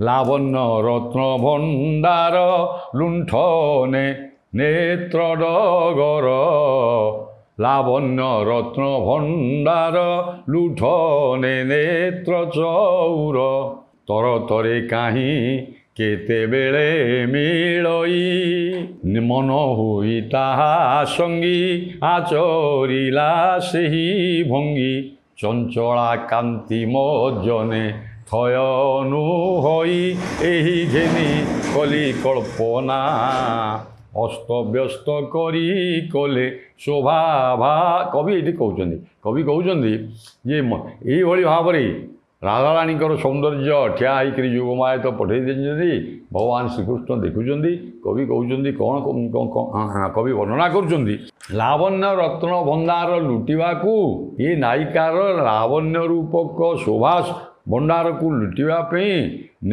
ଲାବଣ୍ୟ ରତ୍ନ ଭଣ୍ଡାର ଲୁଣ୍ଠନେ ନେତ୍ର ଡଗର ଲାବଣ୍ୟ ରତ୍ନ ଭଣ୍ଡାର ଲୁଣ୍ଠନେ ନେତ୍ର ଚଉର ତର ତରେ କାହିଁ କେତେବେଳେ ମିଳଇ ମନ ହୋଇ ତାହା ସଙ୍ଗୀ ଆଚରିଲା ସେହି ଭଙ୍ଗୀ ଚଞ୍ଚଳା କାନ୍ତି ମଜନେ ଥୟନୁ ହୋଇ ଏହି ଘେନି କଲି କଳ୍ପନା ଅସ୍ତବ୍ୟସ୍ତ କରି କଲେ ଶୋଭାଭା କବି ଏଠି କହୁଛନ୍ତି ଯେ ଏଇଭଳି ଭାବରେ ରାଧାରାଣୀଙ୍କର ସୌନ୍ଦର୍ଯ୍ୟ ଠିଆ ହେଇକରି ଯୋଗମାୟା ତ ପଠେଇ ଦେଇଛନ୍ତି ଭଗବାନ ଶ୍ରୀକୃଷ୍ଣ ଦେଖୁଛନ୍ତି କବି କହୁଛନ୍ତି କ'ଣ କବି ବର୍ଣ୍ଣନା କରୁଛନ୍ତି ଲାବଣ୍ୟ ରତ୍ନ ଭଣ୍ଡାର ଲୁଟିବାକୁ ଏ ନାୟିକାର ଲାବଣ୍ୟ ରୂପକ ଶୋଭା ଭଣ୍ଡାରକୁ ଲୁଟିବା ପାଇଁ